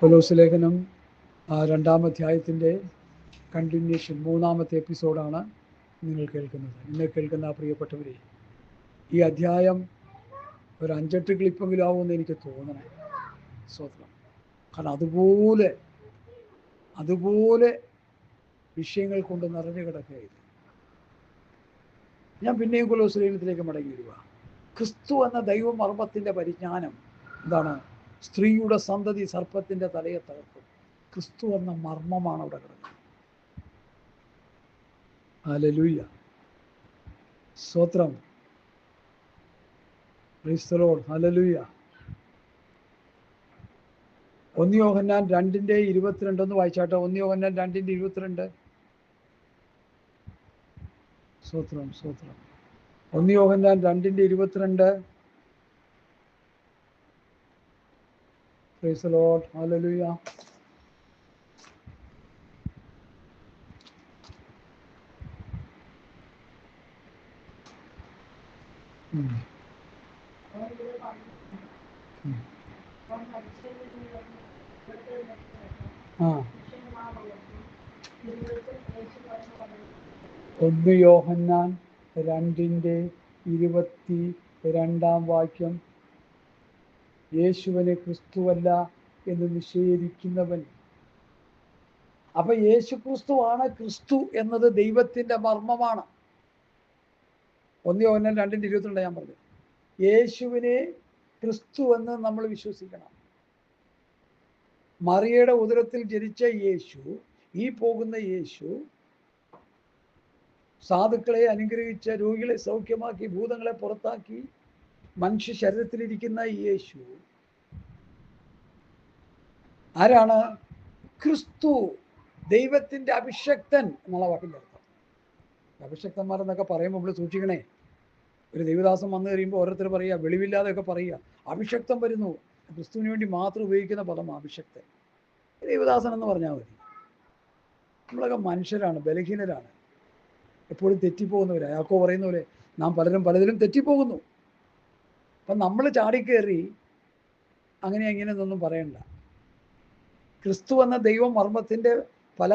കൊലോസ്യ ലേഖനം 2-ാം അധ്യായത്തിൻ്റെ കണ്ടിന്യൂഷൻ 3-ാമത്തെ എപ്പിസോഡാണ് നിങ്ങൾ കേൾക്കുന്നത്. ഇന്ന് കേൾക്കുന്ന പ്രിയപ്പെട്ടവരെ, ഈ അധ്യായം ഒരു 5-8 ക്ലിപ്പെങ്കിലും ആവുമെന്ന് എനിക്ക് തോന്നണേ. സ്വത്രം. കാരണം അതുപോലെ വിഷയങ്ങൾ കൊണ്ട് നിറഞ്ഞു കിടക്കുകയായിരുന്നു. ഞാൻ പിന്നെയും കൊലോസ്യ ലേഖനത്തിലേക്ക് മടങ്ങി വരിക. ക്രിസ്തു എന്ന ദൈവമർമ്മത്തിൻ്റെ പരിജ്ഞാനം എന്താണ്? സ്ത്രീയുടെ സന്തതി സർപ്പത്തിൻ്റെ തലയെ തകർക്കും. ക്രിസ്തു എന്ന മർമ്മമാണ് അവിടെ കിടക്കുന്നത്. ഹല്ലേലൂയ, സ്തോത്രം, പ്രൈസ് ദി ലോർഡ്, ഹല്ലേലൂയ. 1 യോഹന്നാൻ 2:22 ഒന്ന് വായിച്ചാട്ടോ. 1 യോഹന്നാൻ 2:22. സ്തോത്രം, സ്തോത്രം. 1 യോഹന്നാൻ 2:22. Praise the Lord, hallelujah. ആ 1 യോഹന്നാൻ 2:22 യേശുവിനെ ക്രിസ്തുവല്ല എന്ന് നിഷേധിക്കുന്നവൻ. അപ്പൊ യേശു ക്രിസ്തുവാണ്. ക്രിസ്തു എന്നത് ദൈവത്തിന്റെ മർമ്മമാണ്. 1 യോഹന്നാൻ 2:22 ഞാൻ പറഞ്ഞു. യേശുവിനെ ക്രിസ്തു എന്ന് നമ്മൾ വിശ്വസിക്കണം. മറിയയുടെ ഉദരത്തിൽ ജനിച്ച യേശു, ഈ പോകുന്ന യേശു, സാധുക്കളെ അനുഗ്രഹിച്ച, രോഗികളെ സൗഖ്യമാക്കി, ഭൂതങ്ങളെ പുറത്താക്കി, മനുഷ്യ ശരീരത്തിലിരിക്കുന്ന യേശു ആരാണ്? ക്രിസ്തു, ദൈവത്തിന്റെ അഭിഷക്തൻ എന്നുള്ള വാക്കിൻ്റെ അർത്ഥം. അഭിഷക്തന്മാരെന്നൊക്കെ പറയുമ്പോൾ നമ്മൾ സൂക്ഷിക്കണേ. ഒരു ദൈവദാസം വന്നു കഴിയുമ്പോൾ ഓരോരുത്തർ പറയുക, വെളിവില്ലാതെയൊക്കെ പറയുക, അഭിഷക്തൻ വരുന്നു. ക്രിസ്തുവിന് വേണ്ടി മാത്രം ഉപയോഗിക്കുന്ന പദം അഭിഷക്തൻ. ദൈവദാസൻ എന്ന് പറഞ്ഞാൽ മതി. നമ്മളൊക്കെ മനുഷ്യരാണ്, ബലഹീനരാണ്, എപ്പോഴും തെറ്റിപ്പോകുന്നവരാണ്. യാക്കോബ് പറയുന്ന പോലെ നാം പലതിലും തെറ്റിപ്പോകുന്നു. അപ്പം നമ്മൾ ചാടിക്കയറി അങ്ങനെ എങ്ങനെയെന്നൊന്നും പറയണ്ട. ക്രിസ്തു എന്ന ദൈവമർമ്മത്തിൻ്റെ പല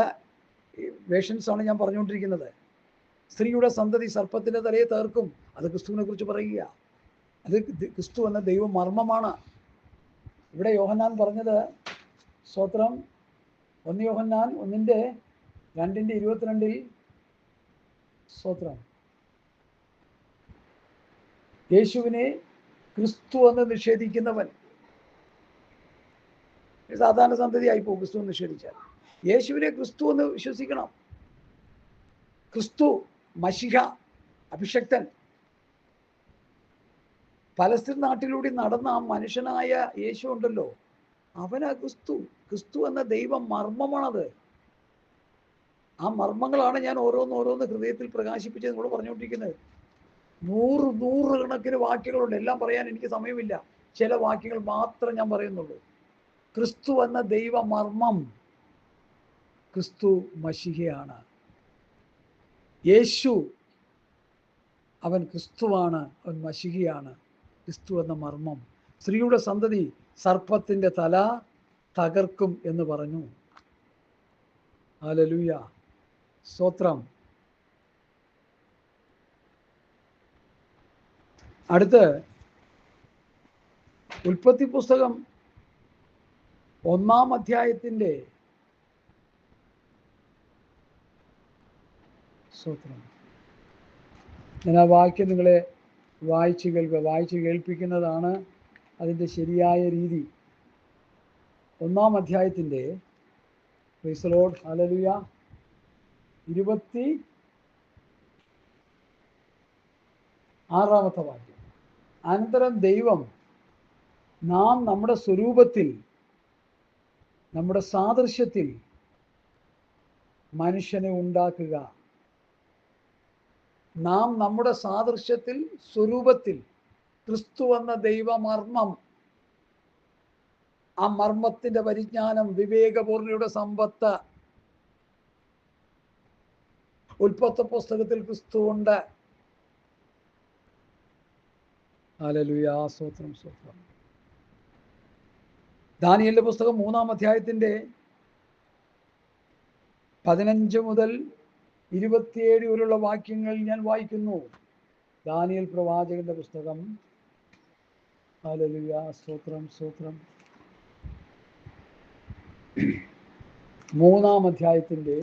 വേഷൻസാണ് ഞാൻ പറഞ്ഞുകൊണ്ടിരിക്കുന്നത്. സ്ത്രീയുടെ സന്തതി സർപ്പത്തിൻ്റെ തലയെ തകർക്കും. അത് ക്രിസ്തുവിനെ കുറിച്ച് പറയുക. അത് ക്രിസ്തു എന്ന ദൈവമർമ്മമാണ്. ഇവിടെ യോഹന്നാൻ പറഞ്ഞത്, സ്തോത്രം, 1 യോഹന്നാൻ 1:2 സ്തോത്രം, യേശുവിനെ ക്രിസ്തു എന്ന് നിഷേധിക്കുന്നവൻ സാധാരണ സന്തതി ആയിപ്പോകും. ക്രിസ്തു എന്ന് നിഷേധിച്ചാൽ യേശുവിനെ ക്രിസ്തു എന്ന് വിശ്വസിക്കണം. ക്രിസ്തു മശിഹ, അഭിഷക്തൻ, പലസ്തീൻ നാട്ടിലൂടെ നടന്ന ആ മനുഷ്യനായ യേശു ഉണ്ടല്ലോ, അവനാ ക്രിസ്തു. ക്രിസ്തു എന്ന ദൈവ മർമ്മമാണത്. ആ മർമ്മങ്ങളാണ് ഞാൻ ഓരോന്ന് ഹൃദയത്തിൽ പ്രകാശിപ്പിച്ച് നിങ്ങളോട് പറഞ്ഞുകൊണ്ടിരിക്കുന്നത്. 100 കണക്കിന് വാക്യങ്ങളുണ്ട്. എല്ലാം പറയാൻ എനിക്ക് സമയമില്ല. ചില വാക്യങ്ങൾ മാത്രം ഞാൻ പറയുന്നുള്ളൂ. ക്രിസ്തു എന്ന ദൈവ മർമ്മം, ക്രിസ്തു മശിഹയാണ്. യേശു അവൻ ക്രിസ്തുവാണ്, അവൻ മശിഹയാണ്. ക്രിസ്തു എന്ന മർമ്മം. സ്ത്രീയുടെ സന്തതി സർപ്പത്തിൻ്റെ തല തകർക്കും എന്ന് പറഞ്ഞു. ഹല്ലേലൂയ, സ്തോത്രം. അടുത്ത് ഉൽപ്പത്തി പുസ്തകം 1-ാം അധ്യായത്തിൻ്റെ സ്തോത്രം. ഞാൻ ആ വാക്യം നിങ്ങളെ വായിച്ച് കേൾപ്പിക്കുന്നതാണ് അതിൻ്റെ ശരിയായ രീതി. 1-ാം അധ്യായത്തിൻ്റെ, പ്രൈസ് ദി ലോർഡ്, ഹല്ലേലൂയ, 26-ാമത്തെ വാക്യം. അനന്തരം ദൈവം, നാം നമ്മുടെ സ്വരൂപത്തിൽ, നമ്മുടെ സാദൃശ്യത്തിൽ മനുഷ്യനെ ഉണ്ടാക്കുക. നാം നമ്മുടെ സാദൃശ്യത്തിൽ, സ്വരൂപത്തിൽ. ക്രിസ്തു എന്ന ദൈവമർമ്മം, ആ മർമ്മത്തിന്റെ പരിജ്ഞാനം, വിവേകപൂർണ്ണയുടെ സമ്പത്ത്. ഉൽപ്പത്തി പുസ്തകത്തിൽ ക്രിസ്തു ഉണ്ട്. ഹല്ലേലൂയ, സ്തോത്രം, സ്തോത്രം. ദാനിയേലിന്റെ പുസ്തകം 3-ാം അധ്യായത്തിന്റെ 15 മുതൽ 27 വരെയുള്ള വാക്യങ്ങൾ ഞാൻ വായിക്കുന്നു. ദാനിയേൽ പ്രവാചകന്റെ പുസ്തകം. ഹല്ലേലൂയ, സ്തോത്രം സ്തോത്രം. 3-ാം അധ്യായത്തിന്റെ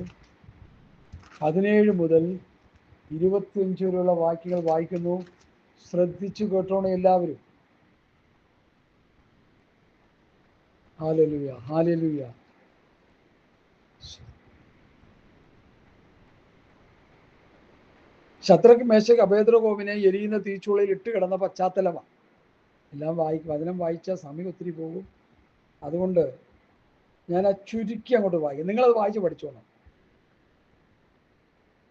17 മുതൽ 25 വരെയുള്ള വാക്യങ്ങൾ വായിക്കുന്നു. ശ്രദ്ധിച്ചു കേട്ടോണേ എല്ലാവരും. Hallelujah, hallelujah. ശദ്രക്ക്, മേശക്ക്, അബേദ്നെഗോവിനെ എരിയുന്ന തീച്ചൂളയിൽ ഇട്ട് കിടന്ന പശ്ചാത്തലമാണ്. എല്ലാം വചനം വായിച്ചാൽ സമയം ഒത്തിരി പോകും. അതുകൊണ്ട് ഞാൻ ചുരുക്കി അങ്ങോട്ട് വായിക്കും. നിങ്ങളത് വായിച്ച് പഠിച്ചോണം.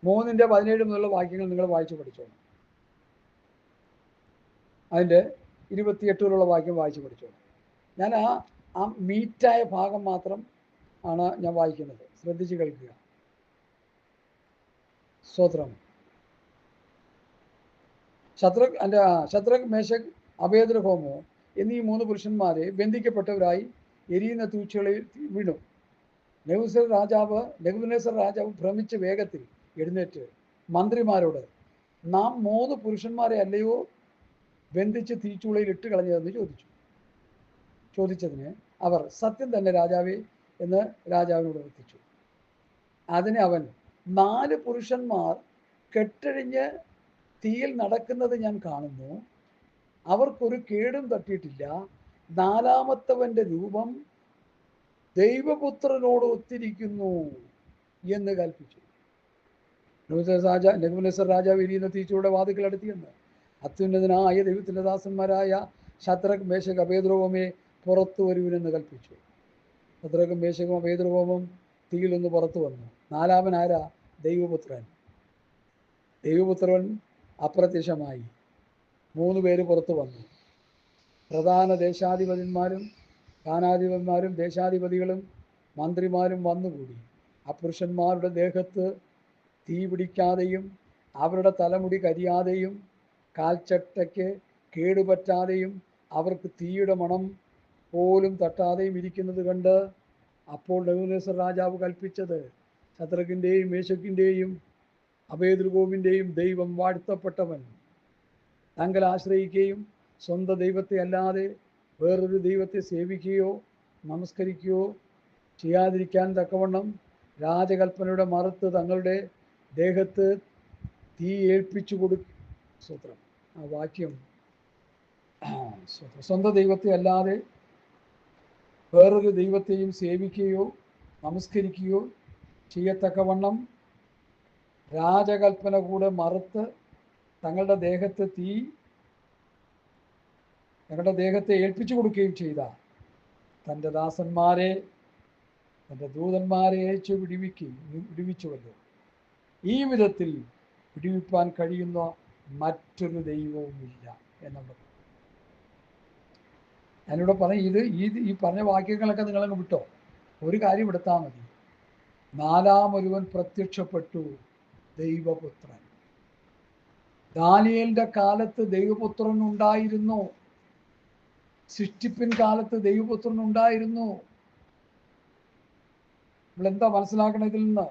3-ന്റെ 17 മുതലുള്ള വാക്യങ്ങൾ നിങ്ങൾ വായിച്ച് പഠിച്ചോണം. അതിൻ്റെ 28 വരെയുള്ള വാക്യം വായിച്ച് പഠിച്ചോണം. ഞാൻ ആ മീറ്റായ ഭാഗം മാത്രം ആണ് ഞാൻ വായിക്കുന്നത്. ശ്രദ്ധിച്ച് കേൾക്കുക. സ്തോത്രം. ശദ്രക്ക്, മേശക്ക്, അബേദ്നെഗോവോ എന്നീ 3 പുരുഷന്മാരെ ബന്ധിക്കപ്പെട്ടവരായി എരിയുന്ന തീച്ചൂളയിൽ വീണു. നെബൂഖദ്നേസർ രാജാവ് ഭ്രമിച്ച് വേഗത്തിൽ എഴുന്നേറ്റ് മന്ത്രിമാരോട്, നാം 3 പുരുഷന്മാരെ അല്ലയോ ബന്ധിച്ച് തീച്ചൂളയിൽ ഇട്ട് കളഞ്ഞതെന്ന് ചോദിച്ചതിന് അവർ, സത്യം തന്നെ രാജാവേ എന്ന് രാജാവിനോട് വർത്തിച്ചു. അതിന് അവൻ, 4 പുരുഷന്മാർ കെട്ടഴിഞ്ഞ് തീയിൽ നടക്കുന്നത് ഞാൻ കാണുന്നു. അവർക്കൊരു കേടും തട്ടിയിട്ടില്ല. 4-മത്തവന്റെ രൂപം ദൈവപുത്രനോട് ഒത്തിരിക്കുന്നു എന്ന് കൽപ്പിച്ചു. നെബൂഖദ്നേസർ രാജാവ് എരിയുന്ന തീച്ചൂളയുടെ വാതിൽക്കൽ അടുത്തിയെന്ന് അത്യുന്നതനായ ദൈവത്തിന്റെ ദാസന്മാരായ ശദ്രക്ക്, മേശക്ക്, അബേദ്നെഗോവേ പുറത്തു വരുവിനെന്ന് കൽപ്പിച്ചു. ശദ്രക്കും, മേശക്കും, അബേദ്നെഗോവും തീയിൽ നിന്ന് പുറത്തു വന്നു. 4-മൻ ആരാ? ദൈവപുത്രൻ. ദൈവപുത്രൻ അപ്രത്യക്ഷമായി. 3 പേര് പുറത്തു വന്നു. പ്രധാന ദേശാധിപതിന്മാരും സ്ഥാനാധിപന്മാരും ദേശാധിപതികളും മന്ത്രിമാരും വന്നുകൂടി. അപുരുഷന്മാരുടെ ദേഹത്ത് തീ പിടിക്കാതെയും അവരുടെ തലമുടി കരിയാതെയും കാൽച്ചട്ടയ്ക്ക് കേടുപറ്റാതെയും അവർക്ക് തീയുടെ മണം പോലും തട്ടാതെയും ഇരിക്കുന്നത് കണ്ട് അപ്പോൾ നെബൂഖദ്നേസർ രാജാവ് കൽപ്പിച്ചത്, ശദ്രക്കിൻ്റെയും മേശക്കിൻ്റെയും അബേദ്നെഗോവിൻ്റെയും ദൈവം വാഴ്ത്തപ്പെട്ടവൻ. താങ്കൾ ആശ്രയിക്കുകയും സ്വന്തം ദൈവത്തെ അല്ലാതെ വേറൊരു ദൈവത്തെ സേവിക്കുകയോ നമസ്കരിക്കുകയോ ചെയ്യാതിരിക്കാൻ തക്കവണ്ണം രാജകൽപ്പനയുടെ മറുത്ത് തങ്ങളുടെ ദേഹത്ത് തീ ഏൽപ്പിച്ചു കൊടുക്കും. സ്വത്രം. ആ വാക്യം, സ്വന്തം ദൈവത്തെ അല്ലാതെ വേറൊരു ദൈവത്തെയും സേവിക്കുകയോ നമസ്കരിക്കുകയോ ചെയ്യത്തക്കവണ്ണം രാജകൽപ്പന കൂടെ മറുത്ത് തങ്ങളുടെ ദേഹത്തെ ഏൽപ്പിച്ചു കൊടുക്കുകയും ചെയ്ത തൻ്റെ ദാസന്മാരെ, തൻ്റെ ദൂതന്മാരെ അയച്ചു വിടുവിച്ചുവല്ലോ. ഈ വിധത്തിൽ വിടുവിപ്പാൻ കഴിയുന്ന മറ്റൊരു ദൈവവുമില്ല എന്നുള്ളത്. ഞാനിവിടെ പറഞ്ഞ ഈ പറഞ്ഞ വാക്യങ്ങളൊക്കെ നിങ്ങളങ്ങ് വിട്ടോ. ഒരു കാര്യം എടുത്താൽ മതി. 4-മൊരുവൻ പ്രത്യക്ഷപ്പെട്ടു, ദൈവപുത്രൻ. ദാനിയേലിന്റെ കാലത്ത് ദൈവപുത്രൻ ഉണ്ടായിരുന്നു. സൃഷ്ടിപ്പിൻ കാലത്ത് ദൈവപുത്രൻ ഉണ്ടായിരുന്നു. നമ്മളെന്താ മനസ്സിലാക്കണം ഇതിൽ നിന്ന്?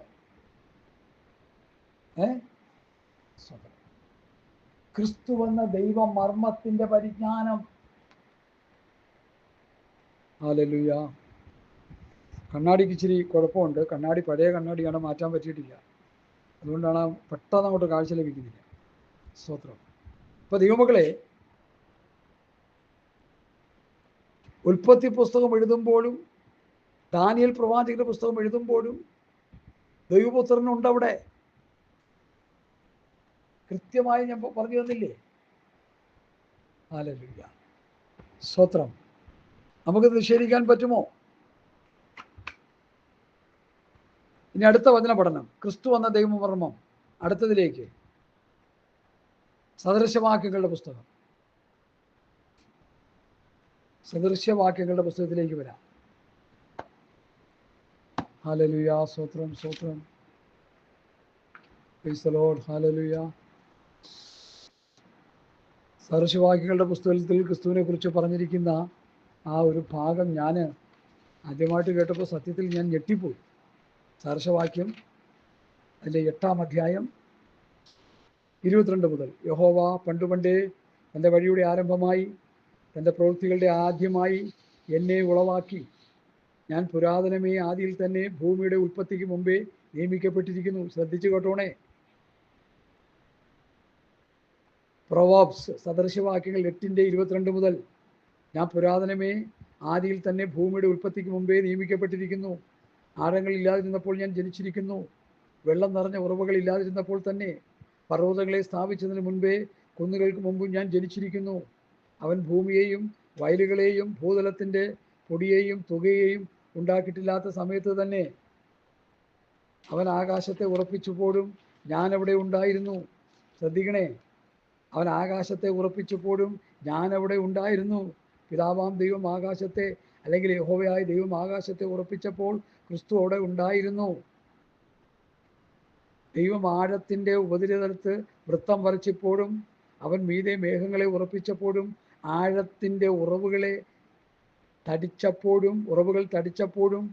ക്രിസ്തു എന്ന ദൈവ മർമ്മത്തിന്റെ പരിജ്ഞാനം. ഹല്ലേലൂയ. കണ്ണാടിക്ക് ഇച്ചിരി കുഴപ്പമുണ്ട്. കണ്ണാടി പഴയ കണ്ണാടിയാണ്, മാറ്റാൻ പറ്റിയിട്ടില്ല. അതുകൊണ്ടാണ് പെട്ടെന്ന് അങ്ങോട്ട് കാഴ്ച ലഭിക്കുന്നില്ല. സ്തോത്രം. ഇപ്പൊ ദൈവമക്കളെ, ഉൽപ്പത്തി പുസ്തകം എഴുതുമ്പോഴും ദാനിയേൽ പ്രവാചകന്റെ പുസ്തകം എഴുതുമ്പോഴും ദൈവപുത്രനുണ്ട് അവിടെ. കൃത്യമായി ഞാൻ പറഞ്ഞു തന്നില്ലേ? ഹല്ലേലൂയ, സ്തോത്രം. നമുക്ക് നിഷേധിക്കാൻ പറ്റുമോ? ഇനി അടുത്ത വചന പഠനം, ക്രിസ്തു എന്ന ദൈവമർമ്മം. അടുത്തതിലേക്ക്, സദൃശവാക്യങ്ങളുടെ പുസ്തകം. സദൃശവാക്യങ്ങളുടെ പുസ്തകത്തിലേക്ക് വരാം. ഹല്ലേലൂയ, സ്തോത്രം സ്തോത്രം. Praise the Lord. ഹല്ലേലൂയ. സദൃശവാക്യങ്ങളുടെ പുസ്തകത്തിൽ ക്രിസ്തുവിനെ കുറിച്ച് പറഞ്ഞിരിക്കുന്ന ആ ഒരു ഭാഗം ഞാൻ ആദ്യമായിട്ട് കേട്ടപ്പോൾ സത്യത്തിൽ ഞാൻ ഞെട്ടിപ്പോയി. സാർശവാക്യം അതിൻ്റെ 8-ാം അധ്യായം 22 മുതൽ, യഹോവ പണ്ടുപണ്ടേ തൻ്റെ വഴിയുടെ ആരംഭമായി തൻ്റെ പ്രവൃത്തികളുടെ ആദ്യമായി എന്നെ ഉളവാക്കി. ഞാൻ പുരാതനമേ ആദിയിൽ തന്നെ ഭൂമിയുടെ ഉൽപ്പത്തിക്ക് മുമ്പേ നിയമിക്കപ്പെട്ടിരിക്കുന്നു. ശ്രദ്ധിച്ചു കേട്ടോണേ. പ്രൊവേർബ്സ് സദൃശവാക്യങ്ങൾ 8-22 മുതൽ, ഞാൻ പുരാതനമേ ആദിയിൽ തന്നെ ഭൂമിയുടെ ഉൽപ്പത്തിക്ക് മുമ്പേ നിയമിക്കപ്പെട്ടിരിക്കുന്നു. ആഴങ്ങളില്ലാതിരുന്നപ്പോൾ ഞാൻ ജനിച്ചിരിക്കുന്നു. വെള്ളം നിറഞ്ഞ ഉറവുകളില്ലാതിരുന്നപ്പോൾ തന്നെ, പർവ്വതങ്ങളെ സ്ഥാപിച്ചതിന് മുൻപേ കുന്നുകൾക്ക് മുമ്പും ഞാൻ ജനിച്ചിരിക്കുന്നു. അവൻ ഭൂമിയെയും വയലുകളെയും ഭൂതലത്തിൻ്റെ പൊടിയെയും തുകയെയും ഉണ്ടാക്കിയിട്ടില്ലാത്ത സമയത്ത് തന്നെ അവൻ ആകാശത്തെ ഉറപ്പിച്ചപ്പോഴും ഞാൻ അവിടെ ഉണ്ടായിരുന്നു. ശ്രദ്ധിക്കണേ, അവൻ ആകാശത്തെ ഉറപ്പിച്ചപ്പോഴും ഞാൻ അവിടെ ഉണ്ടായിരുന്നു. പിതാവാം ദൈവം ആകാശത്തെ, അല്ലെങ്കിൽ യഹോവയായ ദൈവം ആകാശത്തെ ഉറപ്പിച്ചപ്പോൾ ക്രിസ്തു അവിടെ ഉണ്ടായിരുന്നു. ദൈവം ആഴത്തിൻ്റെ ഉപരിതലത്ത് വൃത്തം വരച്ചപ്പോഴും അവൻ മീതെ മേഘങ്ങളെ ഉറപ്പിച്ചപ്പോഴും ആഴത്തിൻ്റെ ഉറവുകൾ തടിച്ചപ്പോഴും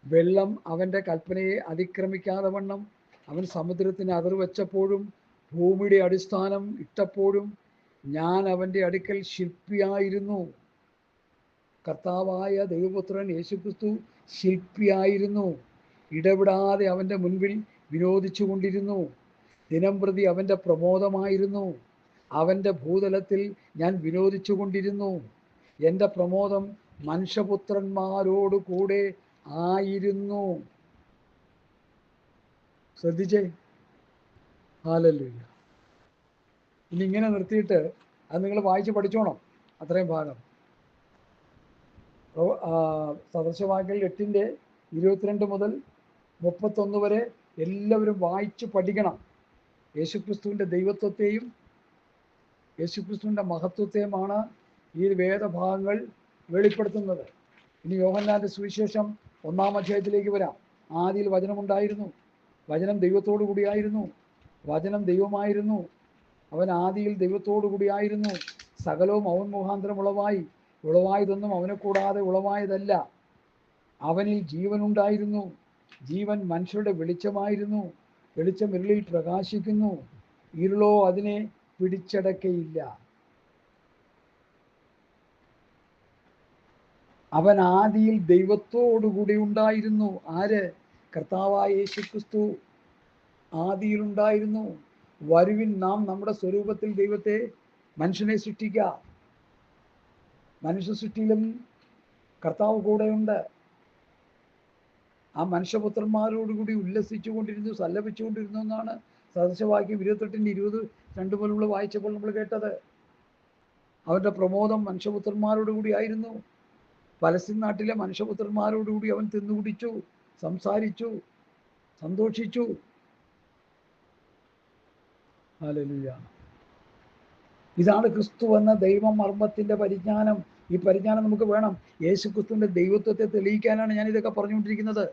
വെള്ളം അവൻ്റെ കൽപ്പനയെ അതിക്രമിക്കാതെ വണ്ണം അവൻ സമുദ്രത്തിന് അതിർ വെച്ചപ്പോഴും ഭൂമിയുടെ അടിസ്ഥാനം ഇട്ടപ്പോഴും ഞാൻ അവൻ്റെ അടുക്കൽ ശില്പിയായിരുന്നു. കർത്താവായ ദൈവപുത്രൻ യേശുക്രിസ്തു ശില്പിയായിരുന്നു. ഇടപെടാതെ അവൻ്റെ മുൻപിൽ വിനോദിച്ചു കൊണ്ടിരുന്നു. ദിനം പ്രതി അവൻ്റെ പ്രമോദമായിരുന്നു. അവൻ്റെ ഭൂതലത്തിൽ ഞാൻ വിനോദിച്ചു കൊണ്ടിരുന്നു. എൻ്റെ പ്രമോദം മനുഷ്യപുത്രന്മാരോട് കൂടെ ആയിരുന്നു. ശ്രദ്ധിച്ചേ. ഹല്ലേലൂയ. ഇനി ഇങ്ങനെ നിർത്തിയിട്ട് അത് നിങ്ങൾ വായിച്ച് പഠിച്ചോണം. അത്രയും ഭാഗം സദൃശവാക്യങ്ങൾ 8-22 മുതൽ 31 വരെ എല്ലാവരും വായിച്ച് പഠിക്കണം. യേശുക്രിസ്തുവിൻ്റെ ദൈവത്വത്തെയും യേശുക്രിസ്തുവിൻ്റെ മഹത്വത്തെയുമാണ് ഈ വേദഭാഗങ്ങൾ വെളിപ്പെടുത്തുന്നത്. ഇനി യോഹന്നാൻ്റെ സുവിശേഷം 1-ാം അധ്യായത്തിലേക്ക് വരാം. ആദിയിൽ വചനമുണ്ടായിരുന്നു, വചനം ദൈവത്തോടു കൂടിയായിരുന്നു, വചനം ദൈവമായിരുന്നു, അവൻ ആദിയിൽ ദൈവത്തോടു കൂടിയായിരുന്നു. സകലവും അവൻ മുഖാന്തരം ഉളവായതൊന്നും അവനെ കൂടാതെ ഉളവായതല്ല. അവനിൽ ജീവനുണ്ടായിരുന്നു, ജീവൻ മനുഷ്യരുടെ വെളിച്ചമായിരുന്നു. വെളിച്ചം ഇരുളിൽ പ്രകാശിക്കുന്നു, ഇരുളോ അതിനെ പിടിച്ചടക്കയില്ല. അവൻ ആദിയിൽ ദൈവത്തോടുകൂടി ഉണ്ടായിരുന്നു. ആര്? കർത്താവായ യേശുക്രിസ്തു ആദിയിലുണ്ടായിരുന്നു. വരുവിൻ, നാം നമ്മുടെ സ്വരൂപത്തിൽ ദൈവത്തെ മനുഷ്യനെ സൃഷ്ടിക്കാം. മനുഷ്യ സൃഷ്ടിയിലും കർത്താവ് കൂടെയുണ്ട്. ആ മനുഷ്യപുത്രന്മാരോടുകൂടി ഉല്ലസിച്ചു കൊണ്ടിരുന്നു, സല്ലപിച്ചുകൊണ്ടിരുന്നു എന്നാണ് സദൃശവാക്യം 28-22 പോലുള്ള വായിച്ചപ്പോൾ നമ്മൾ കേട്ടത്. അവൻ്റെ പ്രമോദം മനുഷ്യപുത്രന്മാരോടുകൂടി ആയിരുന്നു. പലസ്തീൻ നാട്ടിലെ മനുഷ്യപുത്രന്മാരോടുകൂടി അവൻ തിന്നുകുടിച്ചു, സംസാരിച്ചു, സന്തോഷിച്ചു. ഹല്ലേലൂയ. ഇതാണ് ക്രിസ്തു എന്ന ദൈവമർമ്മത്തിൻ്റെ പരിജ്ഞാനം. ഈ പരിജ്ഞാനം നമുക്ക് വേണം. യേശുക്രിസ്തുവിൻ്റെ ദൈവത്വത്തെ തെളിയിക്കാനാണ് ഞാൻ ഇതൊക്കെ പറഞ്ഞുകൊണ്ടിരിക്കുന്നത്.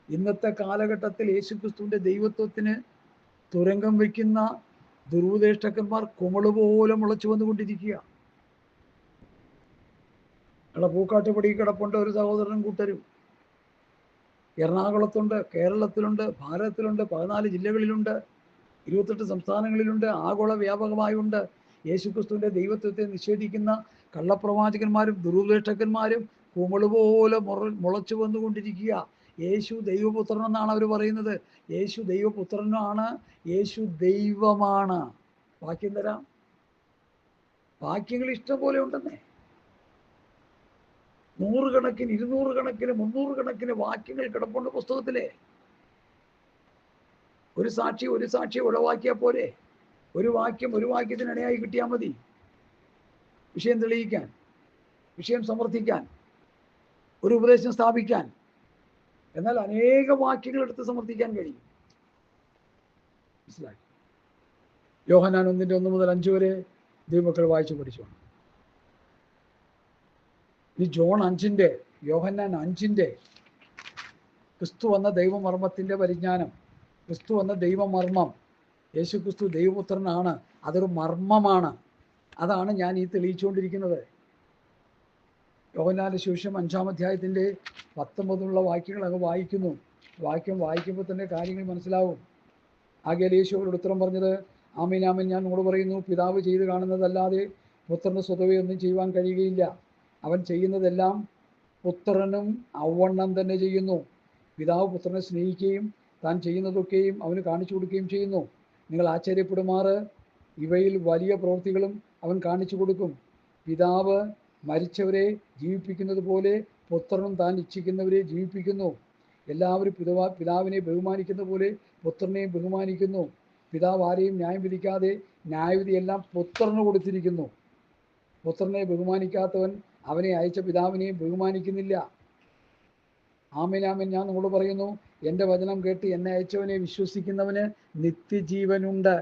ഇന്നത്തെ കാലഘട്ടത്തിൽ യേശുക്രിസ്തുവിൻ്റെ ദൈവത്വത്തിന് തുരങ്കം വയ്ക്കുന്ന ദുരുപദേഷ്ടക്കന്മാർ കുമിളുപോലെ മുളച്ചു വന്നുകൊണ്ടിരിക്കുക. പൂക്കാട്ടുപടി കിടപ്പുണ്ട് ഒരു സഹോദരനും കൂട്ടരും. എറണാകുളത്തുണ്ട്, കേരളത്തിലുണ്ട്, ഭാരതത്തിലുണ്ട്, 14 ജില്ലകളിലുണ്ട്, 28 സംസ്ഥാനങ്ങളിലുണ്ട്, ആഗോള വ്യാപകമായുണ്ട്. യേശുക്രിസ്തുവിൻ്റെ ദൈവത്വത്തെ നിഷേധിക്കുന്ന കള്ളപ്രവാചകന്മാരും ദുരുപദേഷ്ടകന്മാരും കുമിളുപോലെ മുളച്ചു വന്നുകൊണ്ടിരിക്കുക. യേശു ദൈവപുത്രൻ എന്നാണ് അവർ പറയുന്നത്. യേശു ദൈവപുത്രനാണ്, യേശു ദൈവമാണ്. വാക്യം തരാം. വാക്യങ്ങൾ ഇഷ്ടം പോലെ ഉണ്ടെന്നേ. 100 കണക്കിന് 200 കണക്കിന് 300 കണക്കിന് വാക്യങ്ങൾ കിടപ്പുണ്ട് പുസ്തകത്തിലെ. ഒരു സാക്ഷി ഉളവാക്കിയാൽ പോരെ? ഒരു വാക്യത്തിന് ഇണയായി കിട്ടിയാൽ മതി വിഷയം തെളിയിക്കാൻ, വിഷയം സമർത്ഥിക്കാൻ, ഒരു ഉപദേശം സ്ഥാപിക്കാൻ. എന്നാൽ അനേക വാക്യങ്ങൾ എടുത്ത് സമർത്ഥിക്കാൻ കഴിയും. മനസ്സിലായി? യോഹന്നാൻ 1-1 മുതൽ 5 വരെ ദൈവമക്കൾ വായിച്ചു പഠിച്ചു. ഈ യോഹന്നാൻ 5 ക്രിസ്തു എന്ന ദൈവമർമ്മത്തിൻ്റെ പരിജ്ഞാനം, ക്രിസ്തു എന്ന ദൈവമർമ്മം, യേശു ക്രിസ്തു ദൈവപുത്രനാണ്, അതൊരു മർമ്മമാണ്. അതാണ് ഞാൻ ഈ തെളിയിച്ചുകൊണ്ടിരിക്കുന്നത്. യോഹന്നാന്റെ സുവിശേഷം 5-ാം അധ്യായത്തിൻ്റെ 19 വാക്യങ്ങൾ അങ്ങ് വായിക്കുമ്പോൾ തന്നെ കാര്യങ്ങൾ മനസ്സിലാവും. ആകയാൽ യേശു അവരോട് ഉത്തരം പറഞ്ഞത്, ആമേൻ ആമേൻ ഞാൻ നിങ്ങളോട് പറയുന്നു, പിതാവ് ചെയ്ത് കാണുന്നതല്ലാതെ പുത്രന് സ്വതവേ ഒന്നും ചെയ്യുവാൻ കഴിയുകയില്ല. അവൻ ചെയ്യുന്നതെല്ലാം പുത്രനും അവണ്ണം തന്നെ ചെയ്യുന്നു. പിതാവ് പുത്രനെ സ്നേഹിക്കുകയും താൻ ചെയ്യുന്നതൊക്കെയും അവന് കാണിച്ചു കൊടുക്കുകയും ചെയ്യുന്നു. നിങ്ങൾ ആശ്ചര്യപ്പെടുമാറ് ഇവയിൽ വലിയ പ്രവൃത്തികളും അവൻ കാണിച്ചു കൊടുക്കും. പിതാവ് മരിച്ചവരെ ജീവിപ്പിക്കുന്നത് പോലെ പുത്രനും താൻ ഇച്ഛിക്കുന്നവരെ ജീവിപ്പിക്കുന്നു. എല്ലാവരും പിതാവിനെ ബഹുമാനിക്കുന്ന പോലെ പുത്രനെയും ബഹുമാനിക്കുന്നു. പിതാവ് ആരെയും ന്യായം വിധിക്കാതെ ന്യായവിധിയെല്ലാം പുത്രന് കൊടുത്തിരിക്കുന്നു. പുത്രനെ ബഹുമാനിക്കാത്തവൻ അവനെ അയച്ച പിതാവിനെയും ബഹുമാനിക്കുന്നില്ല. ആമേൻ ആമേൻ ഞാൻ നിങ്ങളോട് പറയുന്നു, എൻ്റെ വചനം കേട്ട് എന്നെ അയച്ചവനെ വിശ്വസിക്കുന്നവന് നിത്യജീവനുണ്ട്.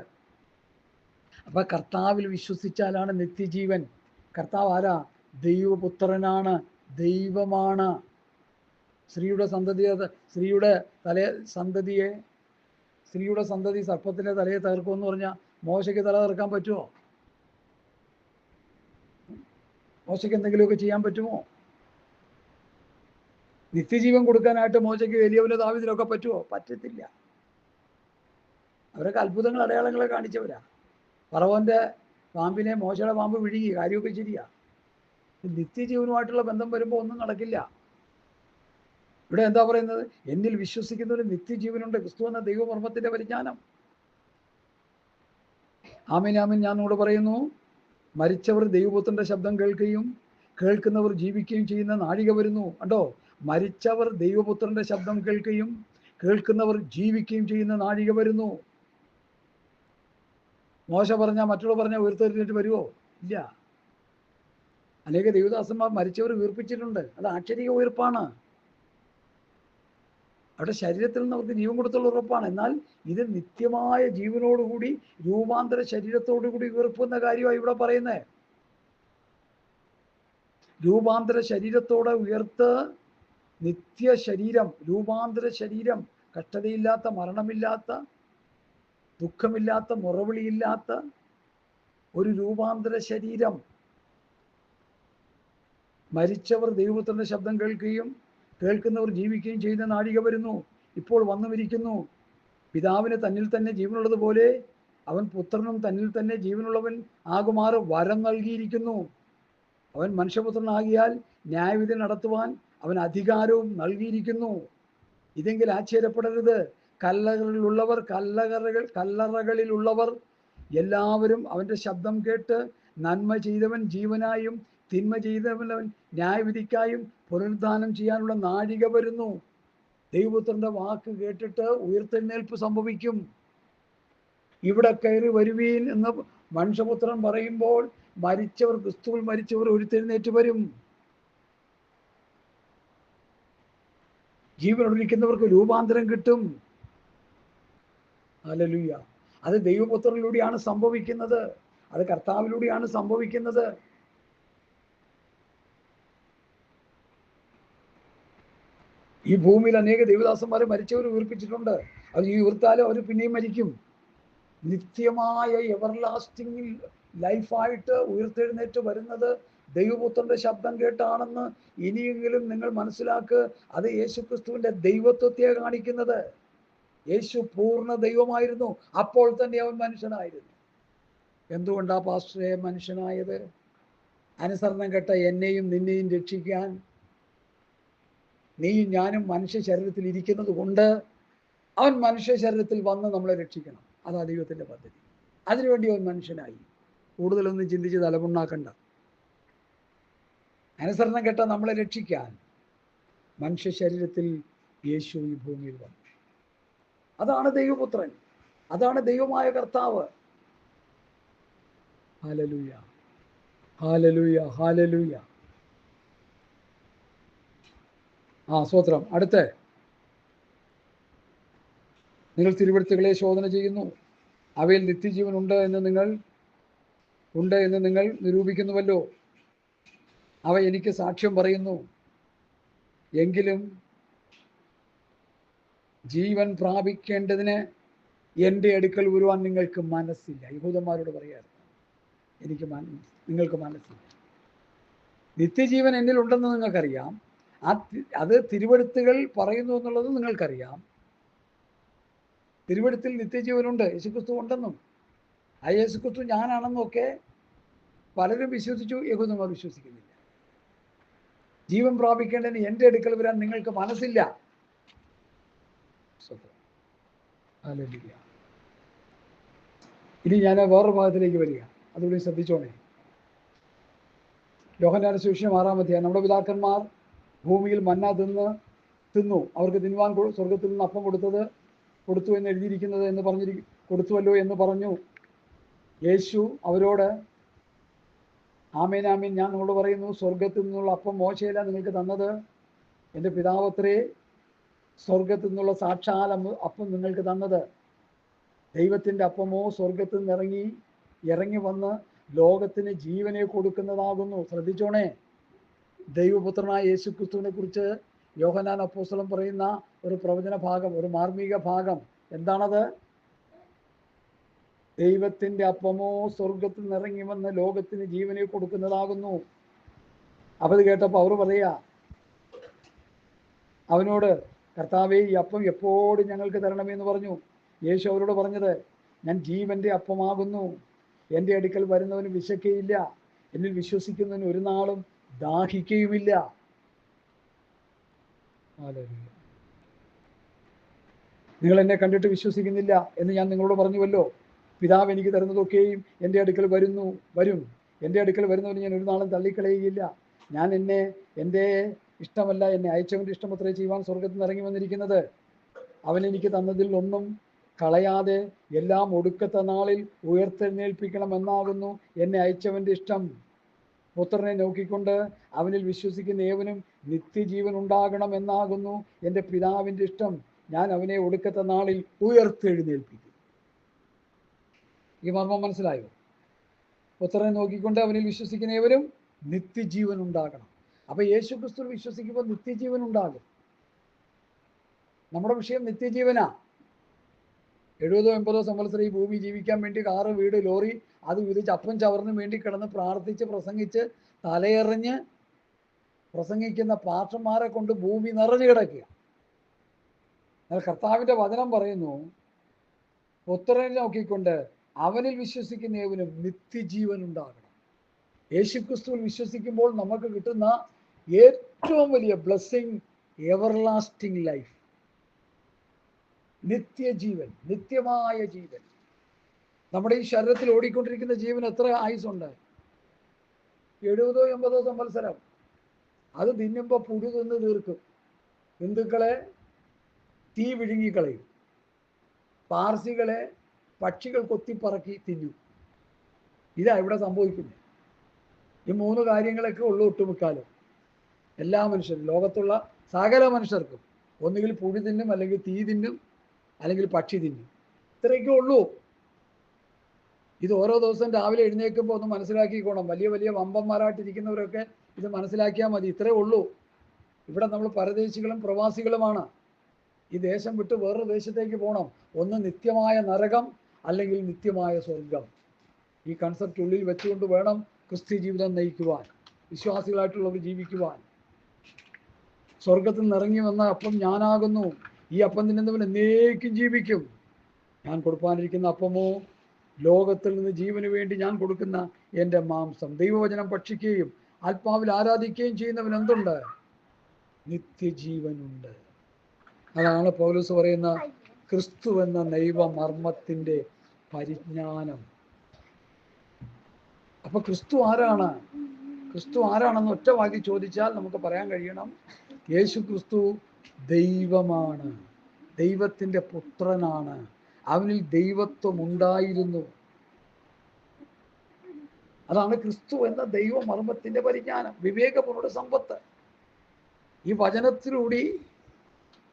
അപ്പൊ കർത്താവിൽ വിശ്വസിച്ചാലാണ് നിത്യജീവൻ. കർത്താവ് ആരാ? ദൈവപുത്രനാണ്, ദൈവമാണ്. സ്ത്രീയുടെ സന്തതി സർപ്പത്തിന്റെ തലയെ തകർക്കുമെന്ന് പറഞ്ഞാൽ മോശയ്ക്ക് തല തകർക്കാൻ പറ്റുമോ? മോശയ്ക്ക് എന്തെങ്കിലുമൊക്കെ ചെയ്യാൻ പറ്റുമോ? നിത്യജീവൻ കൊടുക്കാനായിട്ട് മോശയ്ക്ക് എലിയാവിലെ ദാവീദിനൊക്കെ പറ്റുമോ? പറ്റത്തില്ല. അവരൊക്കെ അത്ഭുതങ്ങൾ അടയാളങ്ങളെ കാണിച്ചവരാ. ഫറവോന്റെ പാമ്പിനെ മോശയുടെ പാമ്പ് വിഴുങ്ങി, കാര്യമൊക്കെ ശരിയാ. നിത്യജീവനുമായിട്ടുള്ള ബന്ധം വരുമ്പോൾ ഒന്നും നടക്കില്ല. ഇവിടെ എന്താ പറയുന്നത്? എന്നിൽ വിശ്വസിക്കുന്നവര് നിത്യജീവനുണ്ട്. ക്രിസ്തു എന്ന ദൈവമർമ്മത്തിന്റെ പരിജ്ഞാനം. ആമേൻ ആമേൻ ഞാൻ നിങ്ങളോട് പറയുന്നു, മരിച്ചവർ ദൈവപുത്രന്റെ ശബ്ദം കേൾക്കുകയും കേൾക്കുന്നവർ ജീവിക്കുകയും ചെയ്യുന്ന നാഴിക വരുന്നു. കണ്ടോ, മരിച്ചവർ ദൈവപുത്രന്റെ ശബ്ദം കേൾക്കുകയും കേൾക്കുന്നവർ ജീവിക്കുകയും ചെയ്യുന്ന നാഴിക വരുന്നു. മോശ പറഞ്ഞാൽ മറ്റുള്ളവർ പറഞ്ഞാൽ ഉയർത്തെഴുന്നേറ്റ് വരുമോ? ഇല്ല. അനേക ദൈവദാസന്മാർ മരിച്ചവർ ഉയർപ്പിച്ചിട്ടുണ്ട്. അത് ആക്ഷരിക ഉയർപ്പാണ്. അവിടെ ശരീരത്തിൽ നിന്ന് അവർക്ക് ജീവൻ കൊടുത്തുള്ള ഉറപ്പാണ്. എന്നാൽ ഇത് നിത്യമായ ജീവനോടുകൂടി രൂപാന്തര ശരീരത്തോടുകൂടി ഉയർപ്പുന്ന കാര്യമാണ് ഇവിടെ പറയുന്നത്. രൂപാന്തര ശരീരത്തോടെ ഉയർത്ത് നിത്യ ശരീരം, രൂപാന്തര ശരീരം, കഷ്ടതയില്ലാത്ത, മരണമില്ലാത്ത, ദുഃഖമില്ലാത്ത, മുറവിളിയില്ലാത്ത ഒരു രൂപാന്തര ശരീരം. മരിച്ചവർ ദൈവപുത്രന്റെ ശബ്ദം കേൾക്കുകയും കേൾക്കുന്നവർ ജീവിക്കുകയും ചെയ്യുന്ന നാഴിക വരുന്നു, ഇപ്പോൾ വന്നുമിരിക്കുന്നു. പിതാവിന് തന്നിൽ തന്നെ ജീവനുള്ളതുപോലെ അവൻ പുത്രനും തന്നിൽ തന്നെ ജീവനുള്ളവൻ ആകുമാറ് വരം നൽകിയിരിക്കുന്നു. അവൻ മനുഷ്യപുത്രനാകിയാൽ ന്യായവിധി നടത്തുവാൻ അവൻ അധികാരവും നൽകിയിരിക്കുന്നു. ഇതെങ്കിൽ ആശ്ചര്യപ്പെടരുത്. കല്ലറകളിലുള്ളവർ എല്ലാവരും അവൻ്റെ ശബ്ദം കേട്ട് നന്മ ചെയ്തവൻ ജീവനായും തിന്മ ചെയ്തവൻ ന്യായവിധിക്കായും പുനരുദ്ധാനം ചെയ്യാനുള്ള നാഴിക വരുന്നു. ദൈവപുത്രന്റെ വാക്ക് കേട്ടിട്ട് ഉയർത്തെഴുന്നേൽപ്പ് സംഭവിക്കും. ഇവിടെ കയറി വരുവീൻ എന്ന് മനുഷ്യപുത്രൻ പറയുമ്പോൾ ക്രിസ്തുവിൽ മരിച്ചവർ ഉയർത്തെഴുന്നേറ്റ് വരും. ജീവനൊഴിക്കുന്നവർക്ക് രൂപാന്തരം കിട്ടും. ഹല്ലേലൂയ. അത് ദൈവപുത്രനിലൂടെയാണ് സംഭവിക്കുന്നത്. അത് കർത്താവിലൂടെയാണ് സംഭവിക്കുന്നത്. ഈ ഭൂമിയിൽ അനേക ദൈവദാസന്മാരെ മരിച്ചവർ ഉയർപ്പിച്ചിട്ടുണ്ട്. അത് ഈ ഉയർത്താലും അവർ പിന്നെയും മരിക്കും. നിത്യമായ എവർലാസ്റ്റിംഗ് ലൈഫായിട്ട് ഉയർത്തെഴുന്നേറ്റ് വരുന്നത് ദൈവപുത്രന്റെ ശബ്ദം കേട്ടാണെന്ന് ഇനിയെങ്കിലും നിങ്ങൾ മനസ്സിലാക്കുക. അത് യേശുക്രിസ്തുവിന്റെ ദൈവത്വത്തെ കാണിക്കുന്നത്. യേശു പൂർണ്ണ ദൈവമായിരുന്നു, അപ്പോൾ തന്നെ അവൻ മനുഷ്യനായിരുന്നു. എന്തുകൊണ്ടാ പാസ്റ്ററെ മനുഷ്യനായത്? അനുസരണം കെട്ട എന്നെയും നിന്നെയും രക്ഷിക്കാൻ നീയും ഞാനും മനുഷ്യ ശരീരത്തിൽ ഇരിക്കുന്നത് കൊണ്ട് അവൻ മനുഷ്യ ശരീരത്തിൽ വന്ന് നമ്മളെ രക്ഷിക്കണം. അതാ ദൈവത്തിന്റെ പദ്ധതി. അതിനുവേണ്ടി അവൻ മനുഷ്യനായി. കൂടുതലൊന്നും ചിന്തിച്ച് തലമുണ്ടാക്കണ്ട. അനുസരണം കെട്ട നമ്മളെ രക്ഷിക്കാൻ മനുഷ്യ ശരീരത്തിൽ യേശു ഈ ഭൂമിയിൽ വന്നു. അതാണ് ദൈവപുത്രൻ, അതാണ് ദൈവമായ കർത്താവ്. Hallelujah, hallelujah, hallelujah. സ്തോത്രം. അടുത്ത, നിങ്ങൾ തിരുവെഴുത്തുകളെ ശോധന ചെയ്യുന്നു, അവയിൽ നിത്യജീവൻ ഉണ്ട് എന്ന് നിങ്ങൾ നിരൂപിക്കുന്നുവല്ലോ. അവ എനിക്ക് സാക്ഷ്യം പറയുന്നു. എങ്കിലും ജീവൻ പ്രാപിക്കേണ്ടതിന് എൻ്റെ അടുക്കൽ വരുവാൻ നിങ്ങൾക്ക് മനസ്സില്ല. യഹൂദന്മാരോട് പറയാറ്, നിങ്ങൾക്ക് മനസ്സില്ല. നിത്യജീവൻ എന്നിൽ ഉണ്ടെന്ന് നിങ്ങൾക്കറിയാം. അത് തിരുവെഴുത്തുകൾ പറയുന്നു എന്നുള്ളത് നിങ്ങൾക്കറിയാം. തിരുവെഴുത്തിൽ നിത്യജീവനുണ്ട്, യേശുക്രിസ്തു ഉണ്ടെന്നും ആ യേശുക്രിസ്തു ഞാനാണെന്നും ഒക്കെ പലരും വിശ്വസിച്ചു. യഹൂദന്മാർ വിശ്വസിക്കുന്നില്ല. ജീവൻ പ്രാപിക്കേണ്ടതിന് എൻ്റെ അടുക്കൽ വരാൻ നിങ്ങൾക്ക് മനസ്സില്ല. ഇനി ഞാൻ വേറൊരു ഭാഗത്തിലേക്ക് വരിക, അതുകൂടി ശ്രദ്ധിച്ചോണേ. യോഹന്നാന്റെ സുവിശേഷം 6-ാം അധ്യായം. നമ്മുടെ പിതാക്കന്മാർ ഭൂമിയിൽ മന്ന തിന്നു, അവർക്ക് തിന്നുവാൻ സ്വർഗത്തിൽ നിന്ന് അപ്പം കൊടുത്തു എന്ന് എഴുതിയിരിക്കുന്നത് എന്ന് കൊടുത്തുവല്ലോ എന്ന് പറഞ്ഞു. യേശു അവരോട്, ആമേൻ ആമേൻ ഞാൻ നിങ്ങളോട് പറയുന്നു, സ്വർഗത്തിൽ നിന്നുള്ള അപ്പം മോശയല്ല നിങ്ങൾക്ക് തന്നത്, എൻ്റെ പിതാവത്രേ സ്വർഗത്തിൽ നിന്നുള്ള സാക്ഷാൽ അപ്പം നിങ്ങൾക്ക് തന്നത്. ദൈവത്തിൻ്റെ അപ്പമോ സ്വർഗത്തിൽ നിന്ന് ഇറങ്ങി വന്ന് ലോകത്തിന് ജീവനെ കൊടുക്കുന്നതാകുന്നു. ശ്രദ്ധിച്ചോണേ, ദൈവപുത്രനായ യേശു ക്രിസ്തുവിനെ കുറിച്ച് യോഹന്നാൻ അപ്പോസ്തലൻ പറയുന്ന ഒരു പ്രവചന ഭാഗം, ഒരു മാർമിക ഭാഗം എന്താണത്? ദൈവത്തിൻ്റെ അപ്പമോ സ്വർഗത്തിൽ നിന്ന് ഇറങ്ങി വന്ന് ലോകത്തിന് ജീവനെ കൊടുക്കുന്നതാകുന്നു. അപ്പം ഇത് കേട്ടപ്പോൾ അവർ പറയാ അവനോട്, കർത്താവേ, ഈ അപ്പം എപ്പോഴും ഞങ്ങൾക്ക് തരണമെന്ന് പറഞ്ഞു. യേശു അവരോട് പറഞ്ഞത്, ഞാൻ ജീവന്റെ അപ്പമാകുന്നു. എൻ്റെ അടുക്കൽ വരുന്നവന് വിശക്കയില്ല, എന്നിൽ വിശ്വസിക്കുന്നവന് ഒരു നാളും ദാഹിക്കുകയുമില്ല. നിങ്ങൾ എന്നെ കണ്ടിട്ട് വിശ്വസിക്കുന്നില്ല എന്ന് ഞാൻ നിങ്ങളോട് പറഞ്ഞുവല്ലോ. പിതാവ് എനിക്ക് തരുന്നതൊക്കെയും എൻ്റെ അടുക്കൽ വരും. എൻ്റെ അടുക്കൽ വരുന്നവന് ഞാൻ ഒരു നാളും തള്ളിക്കളയുകയില്ല. ഞാൻ എൻ്റെ ഇഷ്ടമല്ല, എന്നെ അയച്ചവൻ്റെ ഇഷ്ടം അത്രേ ചെയ്യുവാൻ സ്വർഗത്തിൽ നിന്ന് ഇറങ്ങി വന്നിരിക്കുന്നത്. അവൻ എനിക്ക് തന്നതിൽ ഒന്നും കളയാതെ എല്ലാം ഒടുക്കത്തെ നാളിൽ ഉയർത്തെഴുന്നേൽപ്പിക്കണമെന്നാകുന്നു എന്നെ അയച്ചവൻ്റെ ഇഷ്ടം. പുത്രനെ നോക്കിക്കൊണ്ട് അവനിൽ വിശ്വസിക്കുന്ന ഏവനും നിത്യജീവൻ ഉണ്ടാകണം എന്നാകുന്നു എൻ്റെ പിതാവിൻ്റെ ഇഷ്ടം. ഞാൻ അവനെ ഒടുക്കത്തെ നാളിൽ ഉയർത്തെഴുന്നേൽപ്പിക്കും. ഈ മർമ്മം മനസ്സിലായോ? പുത്രനെ നോക്കിക്കൊണ്ട് അവനിൽ വിശ്വസിക്കുന്ന ഏവരും നിത്യജീവൻ ഉണ്ടാകണം. അപ്പൊ യേശു ക്രിസ്തു വിശ്വസിക്കുമ്പോൾ നിത്യജീവൻ ഉണ്ടാകും. നമ്മുടെ വിഷയം നിത്യജീവനാ. 70-80 സംവത്സരം ഈ ഭൂമി ജീവിക്കാൻ വേണ്ടി കാറ്, വീട്, ലോറി അത് വിധിച്ച് അപ്പം ചവർന്ന് വേണ്ടി കിടന്ന് പ്രാർത്ഥിച്ച് പ്രസംഗിച്ച് തലയെറിഞ്ഞ് പ്രസംഗിക്കുന്ന പാസ്റ്റർമാരെ കൊണ്ട് ഭൂമി നിറഞ്ഞു കിടക്കുക. എന്നാൽ കർത്താവിൻ്റെ വചനം പറയുന്നു, പുത്രനെ നോക്കിക്കൊണ്ട് അവനിൽ വിശ്വസിക്കുന്ന ഏവനും നിത്യജീവൻ ഉണ്ടാകണം. യേശുക്രിസ്തുവിൽ വിശ്വസിക്കുമ്പോൾ നമുക്ക് കിട്ടുന്ന ഏറ്റവും വലിയ ബ്ലെസ്സിങ് എവർലാസ്റ്റിംഗ് ലൈഫ്, നിത്യജീവൻ, നിത്യമായ ജീവൻ. നമ്മുടെ ഈ ശരീരത്തിൽ ഓടിക്കൊണ്ടിരിക്കുന്ന ജീവൻ എത്ര ആയുസുണ്ട്? 70-80 സംവത്സരം. അത് തിന്നുമ്പോൾ പുഴു തിന്ന് തീർക്കും, ഹിന്ദുക്കളെ തീ വിഴുങ്ങിക്കളയും, പാർസികളെ പക്ഷികൾ കൊത്തിപ്പറക്കി തിന്നും. ഇതാ ഇവിടെ സംഭവിക്കുന്നത്. ഈ 3 കാര്യങ്ങളൊക്കെ ഉള്ളു ഒട്ടുമിക്കാലും എല്ലാ മനുഷ്യരും, ലോകത്തുള്ള സകല മനുഷ്യർക്കും. ഒന്നുകിൽ പുഴു തിന്നും, അല്ലെങ്കിൽ തീ തിന്നും, അല്ലെങ്കിൽ പക്ഷി തിന്നും. ഇത്രയൊക്കെ ഉള്ളൂ. ഇത് ഓരോ ദിവസം രാവിലെ എഴുന്നേൽക്കുമ്പോൾ ഒന്ന് മനസ്സിലാക്കിക്കോണം. വലിയ വലിയ വമ്പന്മാരായിട്ടിരിക്കുന്നവരൊക്കെ ഇത് മനസ്സിലാക്കിയാൽ മതി. ഇത്രേ ഉള്ളൂ. ഇവിടെ നമ്മൾ പരദേശികളും പ്രവാസികളുമാണ്. ഈ ദേശം വിട്ട് വേറൊരു ദേശത്തേക്ക് പോകണം. ഒന്ന് നിത്യമായ നരകം, അല്ലെങ്കിൽ നിത്യമായ സ്വർഗം. ഈ കൺസെപ്റ്റ് ഉള്ളിൽ വെച്ചുകൊണ്ട് വേണം ക്രിസ്ത്യ ജീവിതം നയിക്കുവാൻ, വിശ്വാസികളായിട്ടുള്ളവർ ജീവിക്കുവാൻ. സ്വർഗത്തിൽ നിന്ന് ഇറങ്ങി വന്ന അപ്പം ഞാനാകുന്നു. ഈ അപ്പം തിന്നുന്നവൻ എന്നേക്കും ജീവിക്കും. ഞാൻ കൊടുക്കാനിരിക്കുന്ന അപ്പമോ ലോകത്തിൽ നിന്ന് ജീവന് വേണ്ടി ഞാൻ കൊടുക്കുന്ന എൻ്റെ മാംസം. ദൈവവചനം ഭക്ഷിക്കുകയും ആത്മാവിൽ ആരാധിക്കുകയും ചെയ്യുന്നവൻ എന്തുണ്ട്? നിത്യജീവനുണ്ട്. അതാണ് പൗലോസ് പറയുന്ന ക്രിസ്തു എന്ന ദൈവമർമ്മത്തിൻ്റെ പരിജ്ഞാനം. അപ്പൊ ക്രിസ്തു ആരാണ്? ക്രിസ്തു ആരാണെന്ന് ഒറ്റ വാക്കി ചോദിച്ചാൽ നമുക്ക് പറയാൻ കഴിയണം, യേശു ക്രിസ്തു ദൈവമാണ്, ദൈവത്തിൻ്റെ പുത്രനാണ്. അവനിൽ ദൈവത്വം ഉണ്ടായിരുന്നു. അതാണ് ക്രിസ്തു എന്ന ദൈവമർമ്മത്തിൻ്റെ പരിജ്ഞാനം, വിവേകപൂർണ്ണ സമ്പത്ത്. ഈ വചനത്തിലൂടെ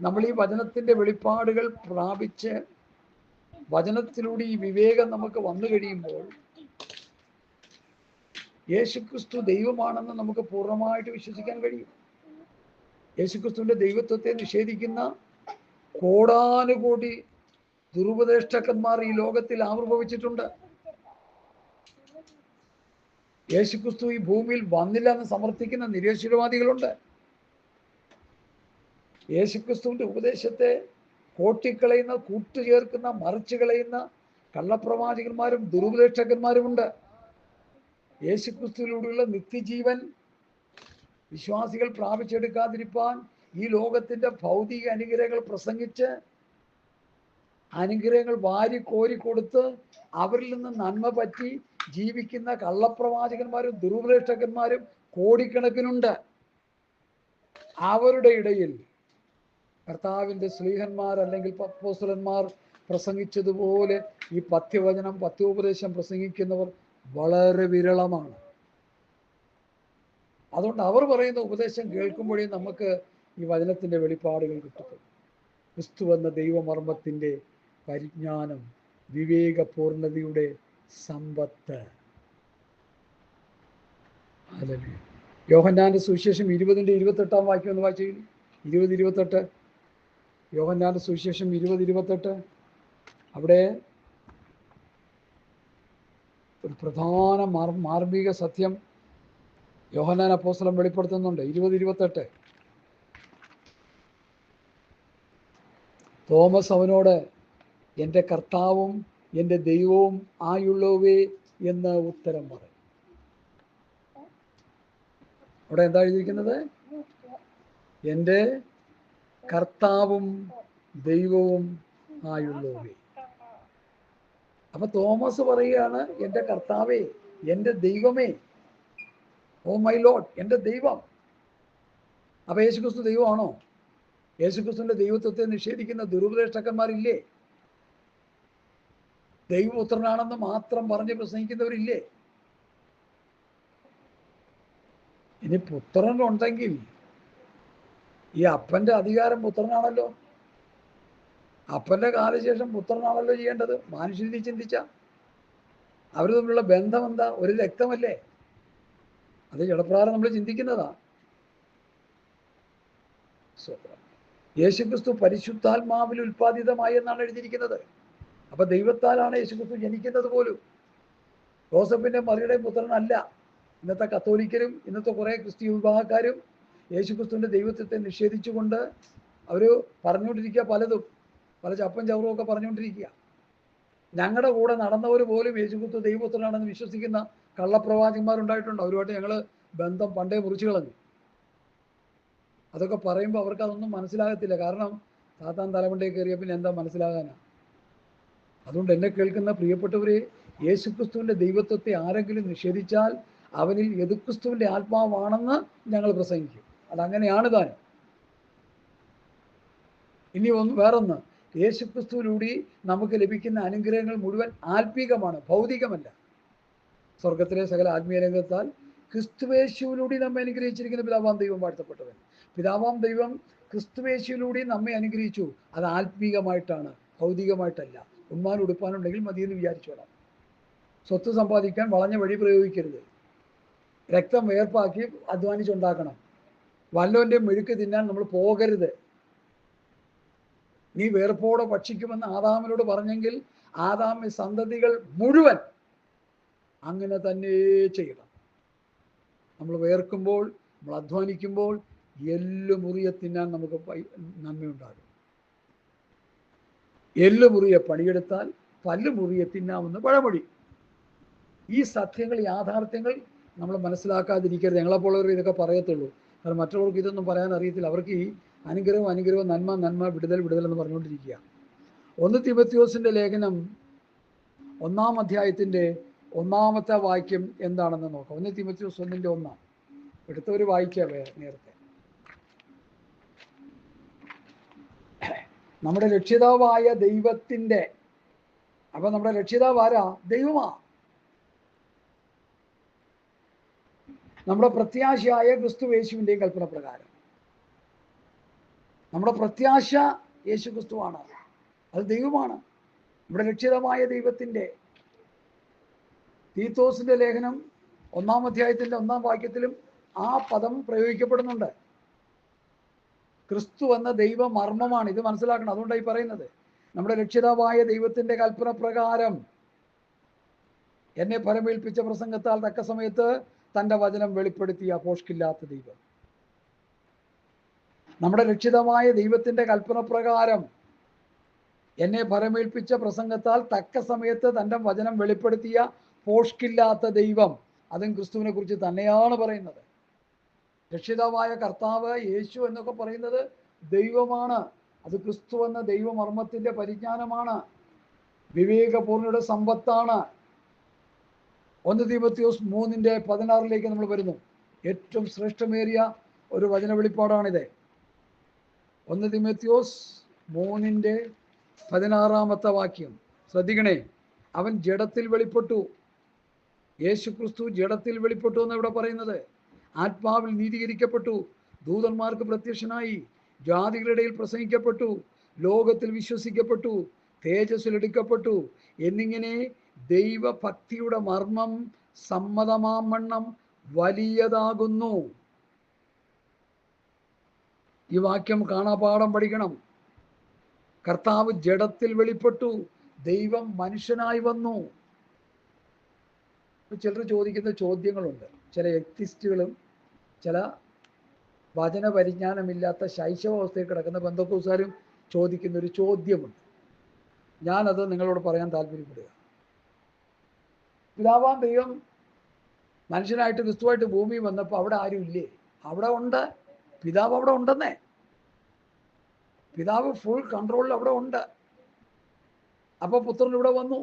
നമ്മൾ ഈ വചനത്തിൻ്റെ വെളിപ്പാടുകൾ പ്രാപിച്ച് വചനത്തിലൂടെ ഈ വിവേകം നമുക്ക് വന്നു കഴിയുമ്പോൾ യേശുക്രിസ്തു ദൈവമാണെന്ന് നമുക്ക് പൂർണ്ണമായിട്ട് വിശ്വസിക്കാൻ കഴിയും. യേശുക്രിസ്തുവിന്റെ ദൈവത്വത്തെ നിഷേധിക്കുന്ന കോടാനുകോടി ദുരുപദേഷ്ടക്കന്മാർ ഈ ലോകത്തിൽ ആവിർഭവിച്ചിട്ടുണ്ട്. യേശുക്രിസ്തു ഈ ഭൂമിയിൽ വന്നില്ല എന്ന് സമർത്ഥിക്കുന്ന നിരീശ്വരവാദികളുണ്ട്. യേശുക്രിസ്തുവിൻ്റെ ഉപദേശത്തെ കോട്ടിക്കളയുന്ന, കൂട്ടുചേർക്കുന്ന, മറിച്ചു കളയുന്ന കള്ളപ്രവാചകന്മാരും ദുരുപദേഷ്ടകന്മാരുമുണ്ട്. യേശുക്രിസ്തുവിലൂടെയുള്ള നിത്യജീവൻ വിശ്വാസികൾ പ്രാപിച്ചെടുക്കാതിരിക്കാൻ ഈ ലോകത്തിൻ്റെ ഭൗതിക അനുഗ്രഹങ്ങൾ പ്രസംഗിച്ച്, അനുഗ്രഹങ്ങൾ വാരി കോരിക്കൊടുത്ത് അവരിൽ നിന്ന് നന്മ പറ്റി ജീവിക്കുന്ന കള്ളപ്രവാചകന്മാരും ദുരുപദേഷ്ടകന്മാരും കോടിക്കണക്കിനുണ്ട്. അവരുടെ ഇടയിൽ കർത്താവിൻ്റെ സ്ലീഹന്മാർ അല്ലെങ്കിൽ അപ്പോസ്തലന്മാർ പ്രസംഗിച്ചതുപോലെ ഈ പഥ്യവചനം, പഥ്യോപദേശം പ്രസംഗിക്കുന്നവർ വളരെ വിരളമാണ്. അതുകൊണ്ട് അവർ പറയുന്ന ഉപദേശം കേൾക്കുമ്പോഴേ നമുക്ക് ഈ വചനത്തിൻ്റെ വെളിപ്പാടുകൾ കിട്ടും. ക്രിസ്തു എന്ന ദൈവമർമ്മത്തിൻ്റെ പരിജ്ഞാനം, വിവേകപൂർണതയുടെ സമ്പത്ത്. അതല്ലേ യോഹന്നാന്റെ സുവിശേഷം 20:28 വാക്യം ഒന്ന് വായിച്ചു. 20:28 യോഹന്നാന്റെ സുവിശേഷം 20:28. അവിടെ ഒരു പ്രധാന മാർമിക സത്യം യോഹന്നാൻ അപ്പോസ്തലൻ വെളിപ്പെടുത്തുന്നുണ്ട്. 20:28 തോമസ് അവനോട്, എൻ്റെ കർത്താവും എൻ്റെ ദൈവവും ആയുള്ളവേ എന്ന് ഉത്തരം പറയും. അവിടെ എന്താ എഴുതിയിരിക്കുന്നത്? എൻ്റെ കർത്താവും ദൈവവും ആയുള്ളവേ. അപ്പൊ തോമസ് പറയുകയാണ്, എൻ്റെ കർത്താവേ, എൻ്റെ ദൈവമേ, ഓ മൈ ലോർഡ്, എൻ്റെ ദൈവം. അപ്പൊ യേശുക്രിസ്തു ദൈവമാണോ? യേശുക്രിസ്തുവിന്റെ ദൈവത്വത്തെ നിഷേധിക്കുന്ന ദുരുപദേഷ്ടകന്മാരില്ലേ? ദൈവപുത്രനാണെന്ന് മാത്രം പറഞ്ഞ് പ്രസംഗിക്കുന്നവരില്ലേ? ഇനി പുത്രൻ ഉണ്ടെങ്കിൽ ഈ അപ്പന്റെ അധികാരം പുത്രനാണല്ലോ. അപ്പന്റെ കാലശേഷം പുത്രനാണല്ലോ ചെയ്യേണ്ടത്. മനുഷ്യരീതി ചിന്തിച്ച അവർ തമ്മിലുള്ള ബന്ധം എന്താ? ഒരു രക്തമല്ലേ? അത് ജഡപ്രകാരം നമ്മൾ ചിന്തിക്കുന്നതാ. യേശുക്രിസ്തു പരിശുദ്ധാത്മാവിൽ ഉൽപ്പാദിതമായി എന്നാണ് എഴുതിയിരിക്കുന്നത്. അപ്പൊ ദൈവത്താലാണ് യേശുക്രിസ്തു ജനിക്കുന്നത് പോലും. ജോസഫിന്റെ മറിയുടെ പുത്രനല്ല. ഇന്നത്തെ കത്തോലിക്കരും ഇന്നത്തെ കുറെ ക്രിസ്തീയ വിഭാഗക്കാരും യേശുക്രിസ്തുവിന്റെ ദൈവത്വത്തെ നിഷേധിച്ചുകൊണ്ട് അവർ പറഞ്ഞുകൊണ്ടിരിക്കുക, പല ചപ്പൻ ചവറും ഒക്കെ പറഞ്ഞുകൊണ്ടിരിക്കുക. ഞങ്ങളുടെ കൂടെ നടന്നവർ പോലും യേശുക്രിസ്തു ദൈവപുത്രനാണെന്ന് വിശ്വസിക്കുന്ന കള്ളപ്രവാചകന്മാരുണ്ടായിട്ടുണ്ട്. അവരുമായിട്ട് ഞങ്ങൾ ബന്ധം പണ്ടേ മുറിച്ചു കളഞ്ഞു. അതൊക്കെ പറയുമ്പോൾ അവർക്ക് അതൊന്നും മനസ്സിലാകത്തില്ല. കാരണം സാത്താൻ തലമുണ്ടേ കയറിയ പിന്നെ എന്താ മനസ്സിലാകാനാ? അതുകൊണ്ട് എന്നെ കേൾക്കുന്ന പ്രിയപ്പെട്ടവരെ, യേശുക്രിസ്തുവിന്റെ ദൈവത്വത്തെ ആരെങ്കിലും നിഷേധിച്ചാൽ അവനിൽ യേശുക്രിസ്തുവിന്റെ ആത്മാവാണെന്ന് ഞങ്ങൾ പ്രസംഗിക്കും. അതങ്ങനെയാണ് താൻ. ഇനി വേറൊന്ന്, യേശുക്രിസ്തുവിലൂടെ നമുക്ക് ലഭിക്കുന്ന അനുഗ്രഹങ്ങൾ മുഴുവൻ ആത്മീകമാണ്, ഭൗതികമല്ല. സ്വർഗത്തിലെ സകല ആത്മീയ രംഗത്താൽ ക്രിസ്തുവേശുവിലൂടെ നമ്മെ അനുഗ്രഹിച്ചിരിക്കുന്ന പിതാവാം ദൈവം വാഴ്ത്തപ്പെട്ടവൻ. പിതാവാം ദൈവം ക്രിസ്തുവേശുവിലൂടെ നമ്മെ അനുഗ്രഹിച്ചു. അത് ആത്മീകമായിട്ടാണ്, ഭൗതികമായിട്ടല്ല. ഉണ്മാൻ ഉടുപ്പാനുണ്ടെങ്കിൽ മതിയെന്ന് വിചാരിച്ചോളാം. സ്വത്ത് സമ്പാദിക്കാൻ വളഞ്ഞ വഴി പ്രയോഗിക്കരുത്. രക്തം വേർപ്പാക്കി അധ്വാനിച്ചുണ്ടാക്കണം. വല്ലവൻ്റെ മെഴുക്ക് തിന്നാൻ നമ്മൾ പോകരുത്. നീ വേർപ്പോടെ ഭക്ഷിക്കുമെന്ന് ആദാമിനോട് പറഞ്ഞെങ്കിൽ ആദാമി സന്തതികൾ മുഴുവൻ അങ്ങനെ തന്നെ ചെയ്യണം. നമ്മൾ വേർക്കുമ്പോൾ, നമ്മൾ അധ്വാനിക്കുമ്പോൾ എല്ല് മുറിയെ തിന്നാൻ നമുക്ക് നന്മയുണ്ടാകും. എല്ല് മുറിയെ പണിയെടുത്താൽ പല്ല് മുറിയെ തിന്നാവുന്ന പഴമൊഴി. ഈ സത്യങ്ങൾ, യാഥാർത്ഥ്യങ്ങൾ നമ്മൾ മനസ്സിലാക്കാതിരിക്കരുത്. ഞങ്ങളെപ്പോലുള്ളവർ ഇതൊക്കെ പറയത്തുള്ളൂ. കാരണം മറ്റുള്ളവർക്ക് ഇതൊന്നും പറയാൻ അറിയത്തില്ല. അവർക്ക് ഈ അനുഗ്രഹം, നന്മ, വിടുതൽ എന്ന് പറഞ്ഞുകൊണ്ടിരിക്കുക. 1 തീമോഥെയോസിന്റെ ലേഖനം 1-ാം അധ്യായത്തിന്റെ 1-ാമത്തെ വാക്യം എന്താണെന്ന് നോക്കാം. 1 തീമോഥെയോസ് 1:1 എടുത്തവർ വായിക്കുക നേരത്തെ. നമ്മുടെ രക്ഷിതാവായ ദൈവത്തിൻ്റെ, അപ്പൊ നമ്മുടെ രക്ഷിതാവ് ആരാ? ദൈവമാ. നമ്മുടെ പ്രത്യാശയായ ക്രിസ്തു യേശുവിൻ്റെയും കൽപ്പന പ്രകാരം. നമ്മുടെ പ്രത്യാശ യേശു ക്രിസ്തുവാണ്, അത് ദൈവമാണ്. നമ്മുടെ രക്ഷിതമായ ദൈവത്തിൻ്റെ. തീത്തോസിന്റെ ലേഖനം 1-ാം അധ്യായത്തിന്റെ 1-ാം വാക്യത്തിലും ആ പദം പ്രയോഗിക്കപ്പെടുന്നുണ്ട്. ക്രിസ്തു എന്ന ദൈവ മർമ്മമാണ്. ഇത് മനസ്സിലാക്കണം. അതുകൊണ്ടാണ് ഈ പറയുന്നത്. നമ്മുടെ രക്ഷിതാവായ ദൈവത്തിന്റെ കൽപ്പന പ്രകാരം എന്നെ ഫലമേൽപ്പിച്ച പ്രസംഗത്താൽ തക്ക സമയത്ത് തൻ്റെ വചനം വെളിപ്പെടുത്തിയ പോഷ്കില്ലാത്ത ദൈവം. നമ്മുടെ രക്ഷിതമായ ദൈവത്തിൻ്റെ കൽപ്പന പ്രകാരം എന്നെ ഫലമേൽപ്പിച്ച പ്രസംഗത്താൽ തക്ക സമയത്ത് തൻ്റെ വചനം വെളിപ്പെടുത്തിയ പോഷ്കില്ലാത്ത ദൈവം, അതും ക്രിസ്തുവിനെ കുറിച്ച് തന്നെയാണ് പറയുന്നത്. രക്ഷിതാവായ കർത്താവ് യേശു എന്നൊക്കെ പറയുന്നത് ദൈവമാണ്. അത് ക്രിസ്തു എന്ന ദൈവമർമ്മത്തിൻ്റെ പരിജ്ഞാനമാണ്, വിവേകപൂർണ്ണയുടെ സമ്പത്താണ്. 1 തീമോഥെയോസ് 3:16 നമ്മൾ വരുന്നു. ഏറ്റവും ശ്രേഷ്ഠമേറിയ ഒരു വചന വെളിപ്പാടാണിത്. 1 തീമോഥെയോസ് 3:16 ശ്രദ്ധിക്കണേ. അവൻ ജഡത്തിൽ വെളിപ്പെട്ടു. യേശു ക്രിസ്തു ജഡത്തിൽ വെളിപ്പെട്ടു എന്ന് ഇവിടെ പറയുന്നത്. ആത്മാവിൽ നീതീകരിക്കപ്പെട്ടു, ദൂതന്മാർക്ക് പ്രത്യക്ഷനായി, ജാതികളുടെ ഇടയിൽ പ്രസംഗിക്കപ്പെട്ടു, ലോകത്തിൽ വിശ്വസിക്കപ്പെട്ടു, തേജസ്സിൽ എടുക്കപ്പെട്ടു എന്നിങ്ങനെ ദൈവഭക്തിയുടെ മർമ്മം സമ്മതമാമണ്ണം വലിയതാകുന്നു. ഈ വാക്യം കാണാപാഠം പഠിക്കണം. കർത്താവ് ജഡത്തിൽ വെളിപ്പെട്ടു, ദൈവം മനുഷ്യനായി വന്നു. ചിലർ ചോദിക്കുന്ന ചോദ്യങ്ങളുണ്ട്. ചില എത്തിസ്റ്റുകളും ചില വചന പരിജ്ഞാനമില്ലാത്ത ശൈശവാവസ്ഥയിൽ കിടക്കുന്ന പെന്തക്കോസ്തുകാരും ചോദിക്കുന്ന ഒരു ചോദ്യമുണ്ട്. ഞാനത് നിങ്ങളോട് പറയാൻ താല്പര്യപ്പെടുക. പിതാവാം ദൈവം മനുഷ്യനായിട്ട് ക്രിസ്തുവായിട്ട് ഭൂമി വന്നപ്പോൾ അവിടെ ആരും ഇല്ലേ? അവിടെ ഉണ്ട്. പിതാവ് അവിടെ ഉണ്ടെന്നേ. പിതാവ് ഫുൾ കൺട്രോളിൽ അവിടെ ഉണ്ട്. അപ്പോൾ പുത്രൻ ഇവിടെ വന്നു.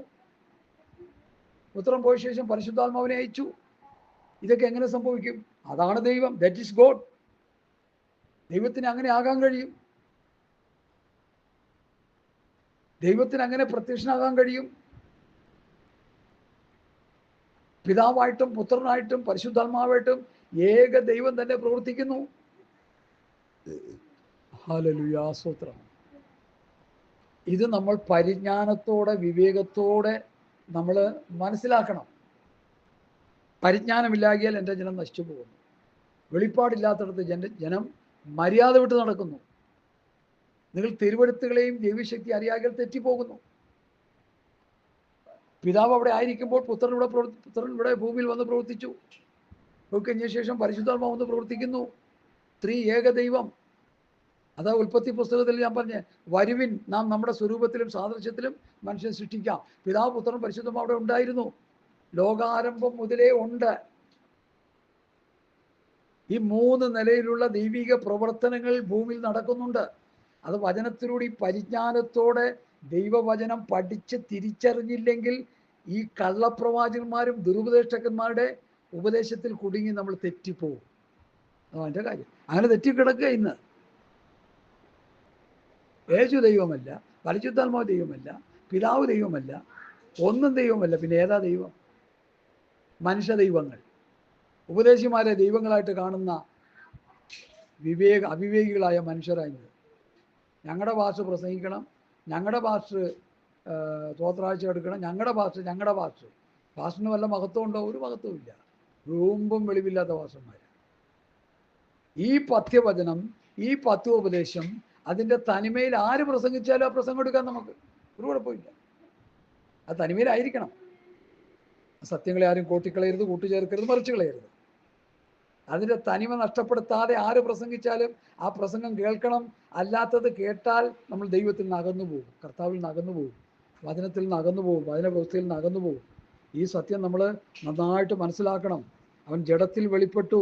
പുത്രൻ പോയ ശേഷം പരിശുദ്ധാത്മാവിനെ അയച്ചു. ഇതൊക്കെ എങ്ങനെ സംഭവിക്കും? അതാണ് ദൈവം. That is God. ദൈവത്തിന് അങ്ങനെ ആകാൻ കഴിയും. ദൈവത്തിന് അങ്ങനെ പ്രത്യക്ഷനാകാൻ കഴിയും. പിതാവായിട്ടും പുത്രനായിട്ടും പരിശുദ്ധാത്മാവായിട്ടും ഏക ദൈവം തന്നെ പ്രവർത്തിക്കുന്നു. ഹല്ലേലൂയ, സ്തോത്രം. ഇത് നമ്മൾ പരിജ്ഞാനത്തോടെ വിവേകത്തോടെ നമ്മൾ മനസ്സിലാക്കണം. പരിജ്ഞാനമില്ലാകിയാൽ എൻ്റെ ജനം നശിച്ചു പോകുന്നു. വെളിപ്പാടില്ലാത്തടത്ത് ജനം മര്യാദ വിട്ട് നടക്കുന്നു. നിങ്ങൾ തിരുവെഴുത്തുകളെയും ദൈവശക്തി അറിയാകിയാൽ തെറ്റിപ്പോകുന്നു. പിതാവ് അവിടെ ആയിരിക്കുമ്പോൾ പുത്രൻ ഇവിടെ ഭൂമിയിൽ വന്ന് പ്രവർത്തിച്ചു. കഴിഞ്ഞ ശേഷം പരിശുദ്ധാത്മാവ് വന്ന് പ്രവർത്തിക്കുന്നു. ഏക ദൈവം. അതാ ഉൽപ്പത്തി പുസ്തകത്തിൽ ഞാൻ പറഞ്ഞ വരുവിൻ, നാം നമ്മുടെ സ്വരൂപത്തിലും സാദൃശ്യത്തിലും മനുഷ്യൻ സൃഷ്ടിക്കാം. പിതാവ് പുത്രൻ പരിശുദ്ധാത്മാവ് അവിടെ ഉണ്ടായിരുന്നു. ലോകാരംഭം മുതലേ ഉണ്ട്. ഈ 3 നിലയിലുള്ള ദൈവിക പ്രവർത്തനങ്ങൾ ഭൂമിയിൽ നടക്കുന്നുണ്ട്. അത് വചനത്തിലൂടെ ഈ പരിജ്ഞാനത്തോടെ ദൈവവചനം പഠിച്ച് തിരിച്ചറിഞ്ഞില്ലെങ്കിൽ ഈ കള്ളപ്രവാചകന്മാരും ദുരുപദേഷ്ടകന്മാരുടെ ഉപദേശത്തിൽ കുടുങ്ങി നമ്മൾ തെറ്റിപ്പോകും. അതിൻ്റെ കാര്യം അങ്ങനെ തെറ്റിക്കിടക്കുക. ഇന്ന് യേശു ദൈവമല്ല, പരിശുദ്ധാത്മാവ് ദൈവമല്ല, പിതാവ് ദൈവമല്ല, ഒന്നും ദൈവമല്ല. പിന്നെ ഏതാ ദൈവം? മനുഷ്യ ദൈവങ്ങൾ, ഉപദേശിമാരെ ദൈവങ്ങളായിട്ട് കാണുന്ന അവിവേകികളായ മനുഷ്യരായിരുന്നു. ഞങ്ങളുടെ ഭാഷ പ്രസംഗിക്കണം, ഞങ്ങളുടെ ഭാഷ തോത്രാഴ്ച എടുക്കണം, ഞങ്ങളുടെ ഭാഷന് വല്ല മഹത്വം ഉണ്ടോ? ഒരു മഹത്വവും ഇല്ല. റൂമ്പും വെളിവില്ലാത്ത ഭാഷന്മാർ. ഈ പഥ്യവചനം, ഈ പഥ്യോപദേശം, അതിൻ്റെ തനിമയിൽ ആര് പ്രസംഗിച്ചാലും ആ പ്രസംഗം എടുക്കാൻ നമുക്ക് ഒരു കുഴപ്പമില്ല. അത് തനിമയിലായിരിക്കണം. സത്യങ്ങളെ ആരും കൂട്ടിക്കളയരുത്, കൂട്ടിച്ചേർക്കരുത്, മറിച്ച് കളയരുത്. അതിൻ്റെ തനിമ നഷ്ടപ്പെടുത്താതെ ആര് പ്രസംഗിച്ചാലും ആ പ്രസംഗം കേൾക്കണം. അല്ലാത്തത് കേട്ടാൽ നമ്മൾ ദൈവത്തിൽ നിന്ന് അകന്നു പോകും, കർത്താവിൽ നിന്ന് അകന്നു പോകും, വചനത്തിൽ നിന്ന് അകന്നു പോകും, വചനവ്യവസ്ഥയിൽ നിന്ന് അകന്നു പോകും. ഈ സത്യം നമ്മൾ നന്നായിട്ട് മനസ്സിലാക്കണം. അവൻ ജഡത്തിൽ വെളിപ്പെട്ടു.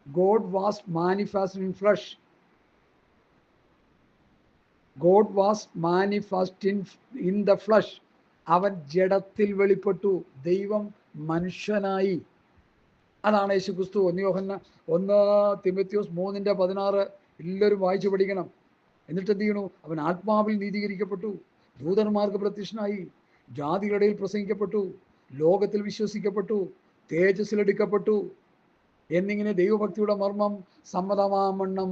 God was manifest in flesh. God was manifest in the flesh. അവൻ ജഡത്തിൽ വെളിപ്പെട്ടു. ദൈവം മനുഷ്യനായി. അതാണ് യേശു ക്രിസ്തു. 1 തീമോഥെയോസ് 3:16 എല്ലാവരും വായിച്ചു പഠിക്കണം. എന്നിട്ട് എന്ത് ചെയ്യണു? അവൻ ആത്മാവിൽ നീതീകരിക്കപ്പെട്ടു, ദൂതന്മാർക്ക് പ്രത്യക്ഷനായി, ജാതികളുടെ ഇടയിൽ പ്രസംഗിക്കപ്പെട്ടു, ലോകത്തിൽ വിശ്വസിക്കപ്പെട്ടു, തേജസ്സിലെടുക്കപ്പെട്ടു എന്നിങ്ങനെ ദൈവഭക്തിയുടെ മർമ്മം സമ്മതമാമണ്ണം